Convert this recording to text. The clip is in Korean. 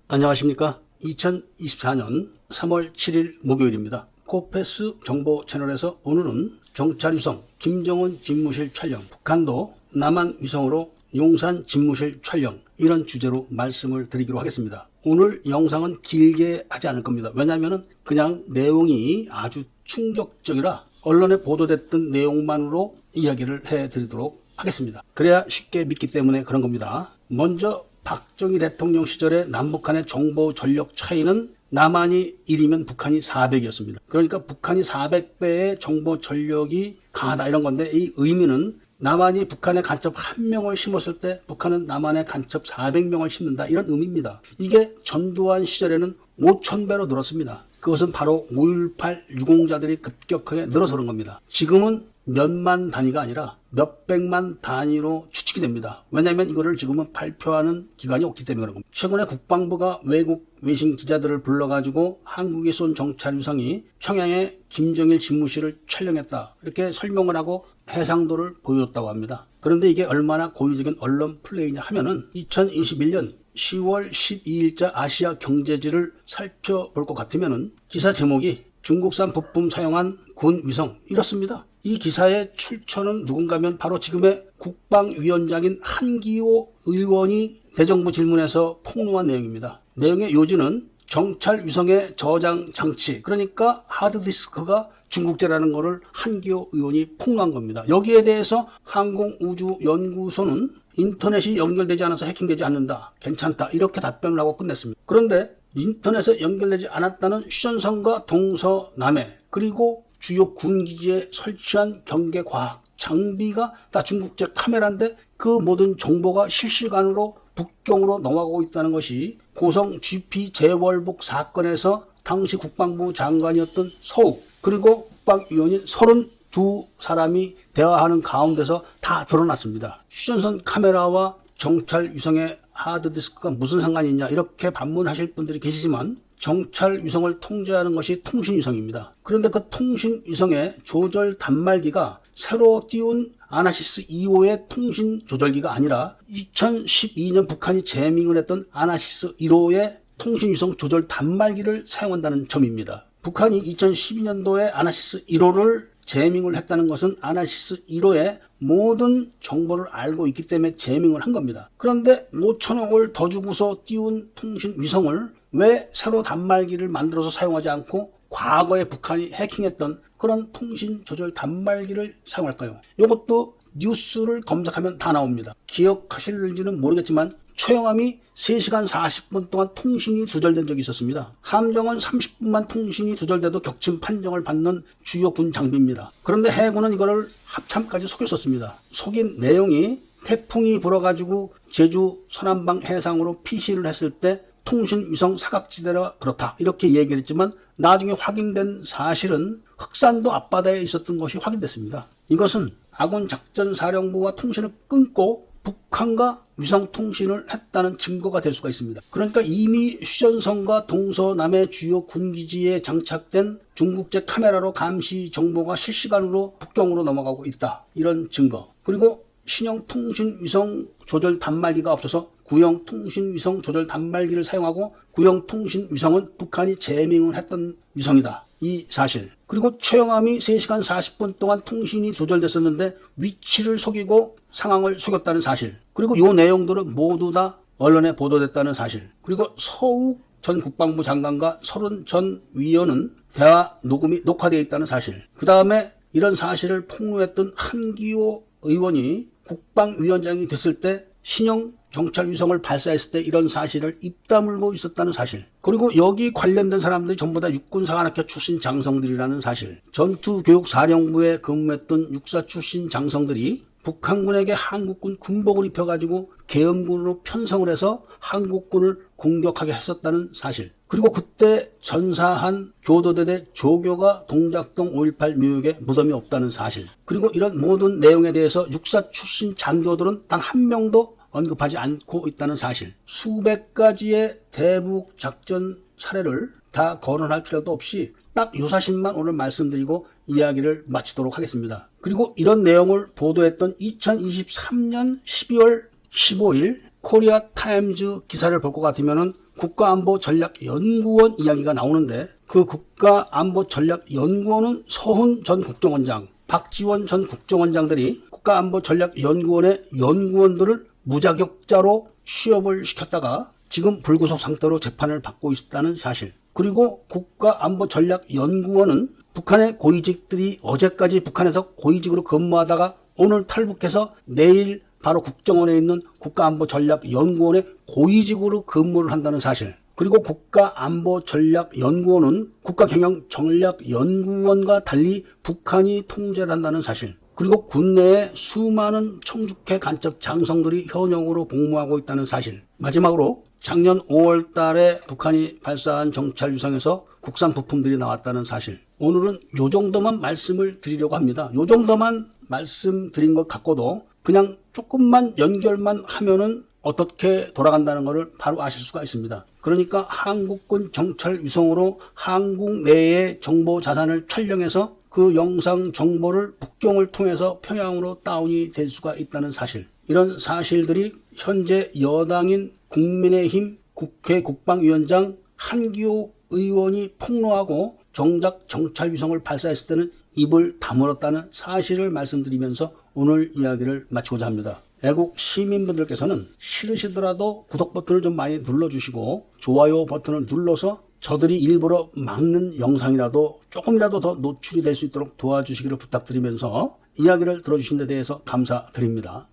안녕하십니까. 2024년 3월 7일 목요일입니다. 코페스 정보 채널에서 오늘은 정찰위성 김정은 집무실 촬영, 북한도 남한 위성으로 용산 집무실 촬영, 이런 주제로 말씀을 드리기로 하겠습니다. 오늘 영상은 길게 하지 않을 겁니다. 왜냐하면 그냥 내용이 아주 충격적이라 언론에 보도됐던 내용만으로 이야기를 해드리도록 하겠습니다. 그래야 쉽게 믿기 때문에 그런 겁니다. 먼저 박정희 대통령 시절에 남북한의 정보 전력 차이는 남한이 1이면 북한이 400이었습니다. 그러니까 북한이 400배의 정보 전력이 강하다, 이런 건데, 이 의미는 남한이 북한의 간첩 1명을 심었을 때 북한은 남한의 간첩 400명을 심는다, 이런 의미입니다. 이게 전두환 시절에는 5000배로 늘었습니다. 그것은 바로 5.18 유공자들이 급격하게 늘어서 그런 겁니다. 지금은 몇만 단위가 아니라 몇백만 단위로 추측이 됩니다. 왜냐하면 이거를 지금은 발표하는 기관이 없기 때문에 그런 겁니다. 최근에 국방부가 외국 외신 기자들을 불러가지고 한국에 쏜 정찰위성이 평양의 김정일 집무실을 촬영했다, 이렇게 설명을 하고 해상도를 보여줬다고 합니다. 그런데 이게 얼마나 고의적인 언론 플레이냐 하면은 2021년 10월 12일자 아시아 경제지를 살펴볼 것 같으면은 기사 제목이 중국산 부품 사용한 군 위성, 이렇습니다. 이 기사의 출처는 누군가면 바로 지금의 국방위원장인 한기호 의원이 대정부 질문에서 폭로한 내용입니다. 내용의 요지는 정찰 위성의 저장 장치, 그러니까 하드디스크가 중국제라는 것을 한기호 의원이 폭로한 겁니다. 여기에 대해서 항공우주연구소는 인터넷이 연결되지 않아서 해킹되지 않는다, 괜찮다, 이렇게 답변을 하고 끝냈습니다. 그런데 인터넷에 연결되지 않았다는 휴전선과 동서남해, 그리고 주요 군기지에 설치한 경계과학 장비가 다 중국제 카메라인데 그 모든 정보가 실시간으로 북경으로 넘어가고 있다는 것이 고성 GP 재월북 사건에서 당시 국방부 장관이었던 서욱, 그리고 국방위원인 32사람이 대화하는 가운데서 다 드러났습니다. 휴전선 카메라와 정찰 위성의 하드디스크가 무슨 상관이 있냐, 이렇게 반문하실 분들이 계시지만 정찰 위성을 통제하는 것이 통신위성입니다. 그런데 그 통신위성의 조절 단말기가 새로 띄운 아나시스 2호의 통신 조절기가 아니라 2012년 북한이 제밍을 했던 아나시스 1호의 통신위성 조절 단말기를 사용한다는 점입니다. 북한이 2012년도에 아나시스 1호를 제밍을 했다는 것은 아나시스 1호의 모든 정보를 알고 있기 때문에 제밍을 한 겁니다. 그런데 5천억을 더 주고서 띄운 통신위성을 왜 새로 단말기를 만들어서 사용하지 않고 과거에 북한이 해킹했던 그런 통신 조절 단말기를 사용할까요? 이것도 뉴스를 검색하면 다 나옵니다. 기억하실지는 모르겠지만 최영함이 3시간 40분 동안 통신이 두절된 적이 있었습니다. 함정은 30분만 통신이 두절돼도 격침 판정을 받는 주요 군 장비입니다. 그런데 해군은 이거를 합참까지 속였었습니다. 속인 내용이 태풍이 불어가지고 제주 서남방 해상으로 피시를 했을 때 통신위성 사각지대라 그렇다, 이렇게 얘기를 했지만 나중에 확인된 사실은 흑산도 앞바다에 있었던 것이 확인됐습니다. 이것은 아군 작전사령부와 통신을 끊고 북한과 위성통신을 했다는 증거가 될 수가 있습니다. 그러니까 이미 휴전선과 동서남해 주요 군기지에 장착된 중국제 카메라로 감시 정보가 실시간으로 북경으로 넘어가고 있다, 이런 증거. 그리고 신형 통신위성 조절 단말기가 없어서 구형 통신위성 조절 단말기를 사용하고 구형 통신위성은 북한이 제밍을 했던 위성이다, 이 사실. 그리고 최영함이 3시간 40분 동안 통신이 두절됐었는데 위치를 속이고 상황을 속였다는 사실. 그리고 이 내용들은 모두 다 언론에 보도됐다는 사실. 그리고 서욱 전 국방부 장관과 서른 전 위원은 대화 녹음이 녹화되어 있다는 사실. 그 다음에 이런 사실을 폭로했던 한기호 의원이 국방위원장이 됐을 때 신형 정찰 위성을 발사했을 때 이런 사실을 입다물고 있었다는 사실. 그리고 여기 관련된 사람들이 전부 다 육군사관학교 출신 장성들이라는 사실. 전투교육사령부에 근무했던 육사 출신 장성들이 북한군에게 한국군 군복을 입혀가지고 계엄군으로 편성을 해서 한국군을 공격하게 했었다는 사실. 그리고 그때 전사한 교도대대 조교가 동작동 5.18 묘역에 무덤이 없다는 사실. 그리고 이런 모든 내용에 대해서 육사 출신 장교들은 단 한 명도 언급하지 않고 있다는 사실. 수백 가지의 대북 작전 사례를 다 거론할 필요도 없이 딱 이 사실만 오늘 말씀드리고 이야기를 마치도록 하겠습니다. 그리고 이런 내용을 보도했던 2023년 12월 15일 코리아 타임즈 기사를 볼 것 같으면 국가안보전략연구원 이야기가 나오는데 그 국가안보전략연구원은 서훈 전 국정원장, 박지원 전 국정원장들이 국가안보전략연구원의 연구원들을 무자격자로 취업을 시켰다가 지금 불구속 상태로 재판을 받고 있다는 사실. 그리고 국가안보전략연구원은 북한의 고위직들이 어제까지 북한에서 고위직으로 근무하다가 오늘 탈북해서 내일 바로 국정원에 있는 국가안보전략연구원에 고위직으로 근무를 한다는 사실. 그리고 국가안보전략연구원은 국가경영전략연구원과 달리 북한이 통제를 한다는 사실. 그리고 국내에 수많은 청주케 간첩 장성들이 현역으로 복무하고 있다는 사실. 마지막으로 작년 5월 달에 북한이 발사한 정찰 위성에서 국산 부품들이 나왔다는 사실. 오늘은 요 정도만 말씀을 드리려고 합니다. 요 정도만 말씀드린 것 갖고도 그냥 조금만 연결만 하면은 어떻게 돌아간다는 것을 바로 아실 수가 있습니다. 그러니까 한국군 정찰 위성으로 한국 내의 정보 자산을 촬영해서 그 영상 정보를 북경을 통해서 평양으로 다운이 될 수가 있다는 사실. 이런 사실들이 현재 여당인 국민의힘 국회 국방위원장 한기호 의원이 폭로하고 정작 정찰 위성을 발사했을 때는 입을 다물었다는 사실을 말씀드리면서 오늘 이야기를 마치고자 합니다. 애국 시민분들께서는 싫으시더라도 구독 버튼을 좀 많이 눌러주시고 좋아요 버튼을 눌러서 저들이 일부러 막는 영상이라도 조금이라도 더 노출이 될 수 있도록 도와주시기를 부탁드리면서 이야기를 들어주신 데 대해서 감사드립니다.